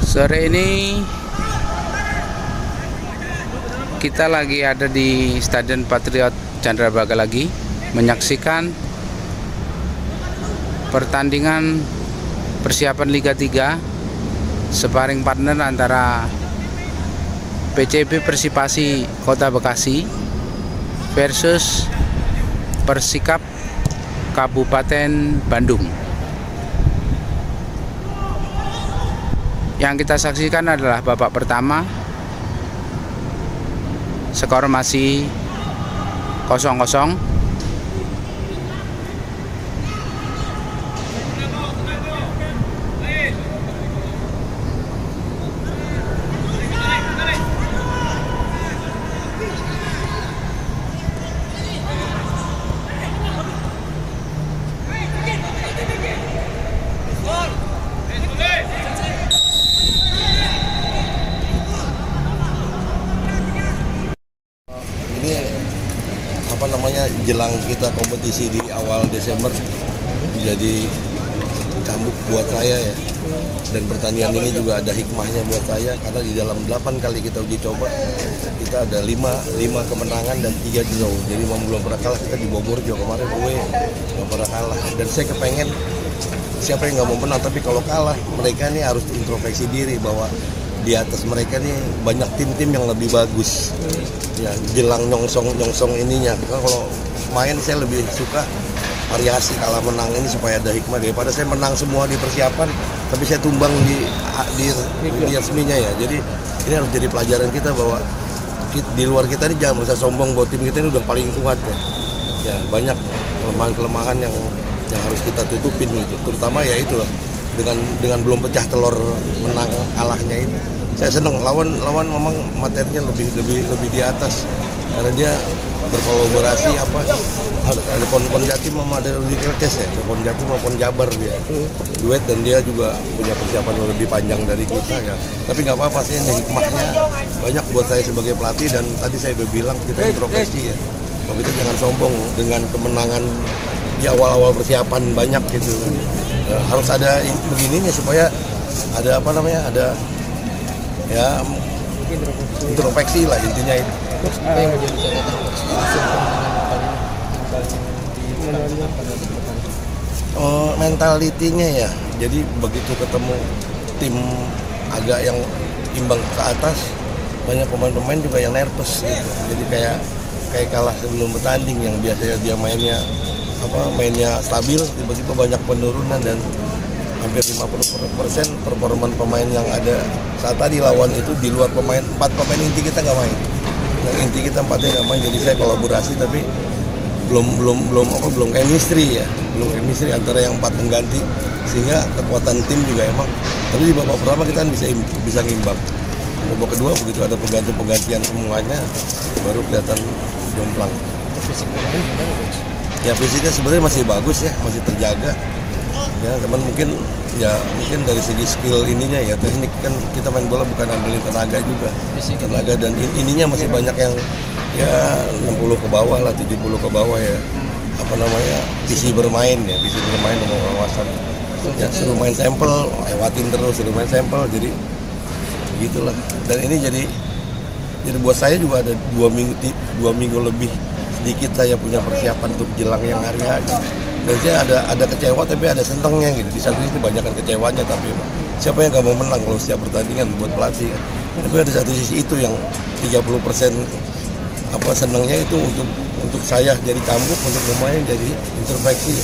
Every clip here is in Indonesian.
Sore ini kita lagi ada di Stadion Patriot Candrabaga lagi menyaksikan pertandingan persiapan Liga 3 sparring partner antara PCB Persipasi Kota Bekasi versus Persikap Kabupaten Bandung. Yang kita saksikan adalah babak pertama, skor masih 0-0. Jelang kita kompetisi di awal Desember jadi cambuk buat saya ya, dan pertandingan ini juga ada hikmahnya buat saya karena di dalam 8 kali kita uji coba kita ada 5 kemenangan dan 3 draw, jadi belum pernah kalah. Kita di Bogor juga kemarin nggak pernah kalah, dan saya kepengen siapa yang nggak mau menang, tapi kalau kalah mereka nih harus introspeksi diri bahwa di atas mereka nih banyak tim-tim yang lebih bagus ya, jelang nyongsong ininya. Kalau main saya lebih suka variasi kalah menang ini supaya ada hikmah, daripada saya menang semua di persiapan tapi saya tumbang di resminya ya. Jadi ini harus jadi pelajaran kita bahwa di luar kita ini jangan merasa sombong bahwa tim kita ini udah paling kuat ya. Ya banyak kelemahan yang harus kita tutupin gitu, terutama ya itu dengan belum pecah telur menang kalahnya ini. Saya senang lawan memang materinya lebih di atas karena dia berkolaborasi ada Pon Jatim sama ada Kerkes ya, Pon Jatim sama Pon Jabar dia duet, dan dia juga punya persiapan lebih panjang dari kita ya. Tapi nggak apa-apa sih, ini hikmahnya banyak buat saya sebagai pelatih, dan tadi saya udah bilang kita introspeksi ya, bahwa kita jangan sombong dengan kemenangan di awal-awal persiapan banyak gitu. Harus ada begininya supaya ada ada ya introspeksi lah intinya itu. Apa yang menjadi catatan mentalitinya ya, jadi begitu ketemu tim agak yang imbang ke atas, banyak pemain-pemain juga yang nervous gitu. Jadi kayak kalah sebelum bertanding, yang biasanya dia mainnya stabil, tiba-tiba banyak penurunan, dan hampir 50% performa pemain yang ada saat tadi lawan itu di luar 4 pemain inti kita nggak main. Yang inti kita 4-nya nggak main, jadi saya kolaborasi tapi belum chemistry ya, belum chemistry antara yang 4 pengganti, sehingga kekuatan tim juga emang. Tapi di babak pertama kita kan bisa ngimbang. Babak kedua begitu ada penggantian semuanya baru kelihatan jomplang. Ya fisiknya sebenarnya masih bagus ya, masih terjaga. Ya, teman mungkin dari segi skill ininya ya, teknik kan kita main bola bukan andelin tenaga juga. Tenaga dan ininya masih banyak yang ya 60 ke bawah lah, 70 ke bawah ya. Visi bermain sama wawasan. Ya suruh main sampel, lewatin terus, suruh main sampel, jadi begitulah. Dan ini jadi buat saya juga ada 2 minggu lebih sedikit saya punya persiapan untuk jelang yang hari. Dan saya ada kecewa tapi ada senangnya gitu. Di satu sisi kebanyakan kecewanya, tapi siapa yang gak mau menang kalau setiap pertandingan buat pelatih kan. Tapi ada satu sisi itu yang 30% senangnya itu untuk saya jadi cambuk, untuk pemain jadi introspeksi.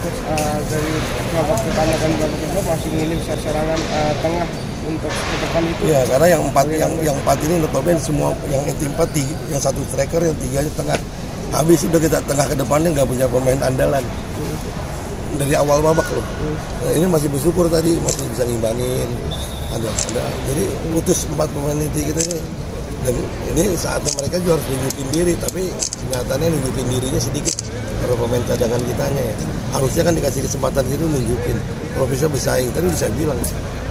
Terus dari babak pertama dan babak kedua masih milih serangan tengah untuk ke depan itu. Ya, karena yang 4 ini notabene semua yang inti 4, yang 1 striker, yang 3-nya tengah. Habis udah kita tengah ke depannya nggak punya pemain andalan dari awal babak loh. Nah, ini masih bersyukur tadi masih bisa ngimbangin. Ada. Jadi putus 4 pemain inti kita ini. Dan ini saatnya mereka juga harus nunjukin diri, tapi kenyataannya nunjukin dirinya sedikit. Kalau pemain cadangan kitanya ya, harusnya kan dikasih kesempatan itu nunjukin. Kalau bisa bersaing, tadi bisa bilang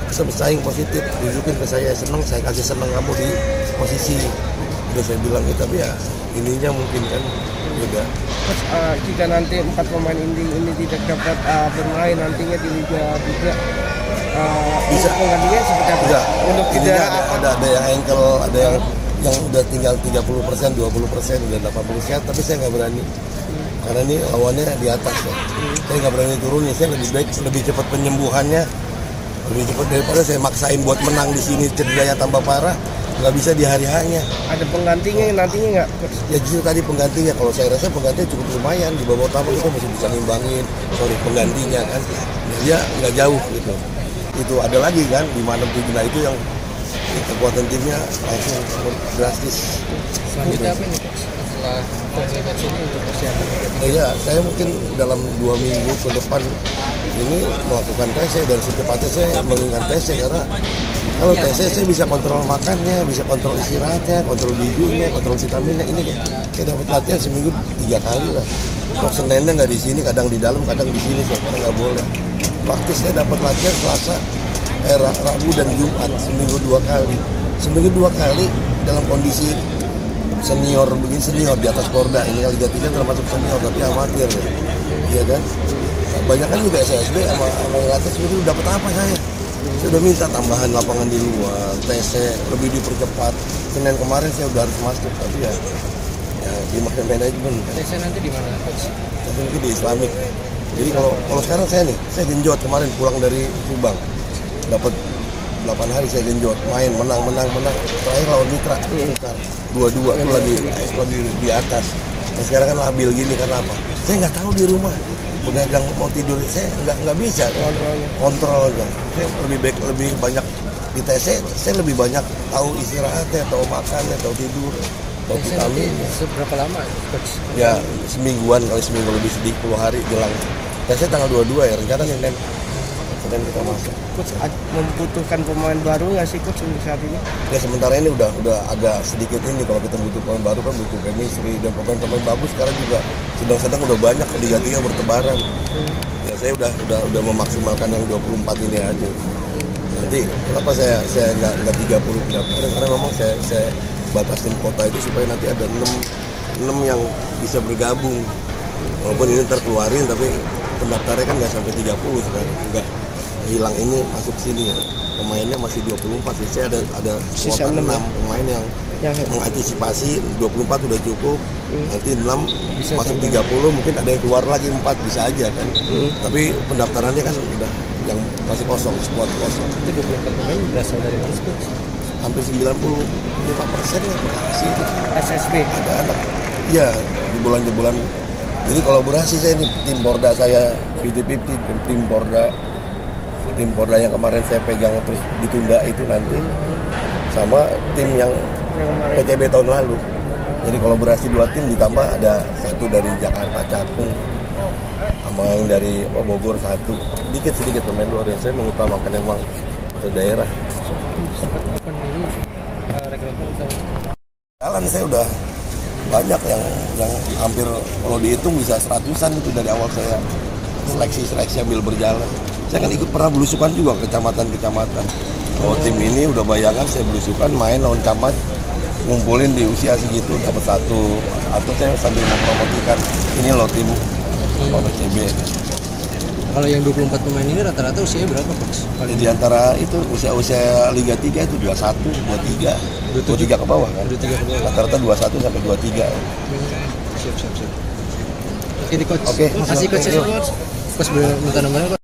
bisa bersaing positif, nunjukin ke saya senang, saya kasih senang kamu di posisi. Udah saya bilang gitu, tapi ya ininya mungkin kan juga. Terus jika nanti 4 pemain inti ini tidak dapat bermain nantinya di Liga 3, Bisa. Penggantinya seperti apa? Bisa. Untuk Ini cedera ada yang ankle, ada yang udah tinggal 30%, 20%, udah 80 sehat, tapi saya nggak berani. Karena ini lawannya di atas ya. Saya nggak berani turunin, saya lebih baik lebih cepat penyembuhannya, lebih cepat daripada saya maksain buat menang di sini cederanya tambah parah, nggak bisa di hari hanya. ada penggantinya nantinya nggak, Coach? Ya justru tadi penggantinya, kalau saya rasa penggantinya cukup lumayan di babak utama kita masih bisa nimbangin, penggantinya kan, dia nggak jauh gitu. Itu ada lagi kan di mana Tugina itu yang kekuatan timnya langsung drastis. Selanjutnya apa nih Coach? Setelah training match ini untuk persiapan? Ya, saya mungkin dalam 2 minggu ke depan ini melakukan TC dan secepatnya saya mengingat TC karena kalau TC saya bisa kontrol makannya, bisa kontrol istirahatnya, kontrol bidungnya, kontrol vitaminnya. Ini saya dapat latihan seminggu 3 kali lah. Kalau Seninnya nggak di sini, kadang di dalam, kadang di sini, saya nggak boleh. Praktis saya dapat latihan Selasa, Rabu dan Jumat seminggu 2 kali. Seminggu 2 kali dalam kondisi senior begini, senior di atas Porda. Ini Liga 3 termasuk senior tapi amatir ya. Iya kan? Banyak kan juga SSB sama yang atas itu dapat apa saya? Saya udah minta tambahan lapangan di luar, TC lebih dipercepat. Senin kemarin saya udah harus masuk tapi ya di manajemen. TC nanti di mana Coach? Tapi mungkin di Islamic. Jadi kalau sekarang saya genjot kemarin pulang dari Subang, dapat 8 hari saya genjot, main menang. Terakhir lawan Mitra, tukar 2-2 itu lagi di atas. Nah, sekarang kan labil gini karena apa? Saya nggak tahu di rumah. Begadang mau tidur saya nggak bisa kontrol aja. Saya lebih banyak di TC, saya lebih banyak tahu istirahatnya, tahu makannya, tahu tidur, tahu TC nanti vitamin. seberapa lama Coach? Ya semingguan kali seminggu lebih sedih 10 hari jelang. TC tanggal 22 ya rencana Senin kita masuk. Coach membutuhkan pemain baru nggak sih Coach untuk saat ini? Ya sementara ini udah agak sedikit ini kalau kita butuh pemain baru kan butuh chemistry dan pemain bagus sekarang juga sedang udah banyak ke Liga 3 bertebaran. Ya saya udah memaksimalkan yang 24 ini aja. Nanti kenapa saya nggak 30 karena memang saya batasin kota itu supaya nanti ada 6 yang bisa bergabung. Walaupun ini terkeluarin tapi pendaftarnya kan nggak sampai 30 sekarang, nggak hilang ini masuk sini ya. Pemainnya masih 24, jadi saya ada Sisa kuota 6 6 pemain yang mengantisipasi 24 udah cukup, nanti 6 Bisa masuk sampai 30 mungkin ada yang keluar lagi 4 bisa aja kan. Tapi pendaftarannya kan udah yang masih kosong, squad kosong. Itu 24 pemain berasal dari mana Coach? Hampir 95% ya berhasil. SSB. Ada anak, ya di bulan-bulan ini kolaborasi saya nih tim Porda saya 50-50 tim Porda yang kemarin saya pegang terus ditunda itu nanti sama tim yang PTB tahun lalu. Jadi kolaborasi 2 tim ditambah ada 1 dari Jakarta Cakung sama yang dari Bogor 1. Sedikit pemain luar yang saya mengutamakan emang ke daerah. Kapan ini rekrutmen atau Jalan saya udah banyak yang hampir kalau dihitung bisa 100-an itu dari awal saya seleksi ambil berjalan. Saya kan ikut pernah belusukan juga kecamatan. Kalau tim ini udah bayangan saya belusukan main lawan camat, ngumpulin di usia segitu dapat 1 atau saya sambil mempromosikan ini loh tim PCB. kalau yang 24 pemain ini rata-rata usianya berapa Coach? Di antara itu usia Liga 3 itu 21, 23, 23 ke bawah kan. 23 ke bawah. Rata-rata 21 sampai 23. Siap. Oke, Coach. Oke. Makasih Coach. Coach minta nomornya Coach.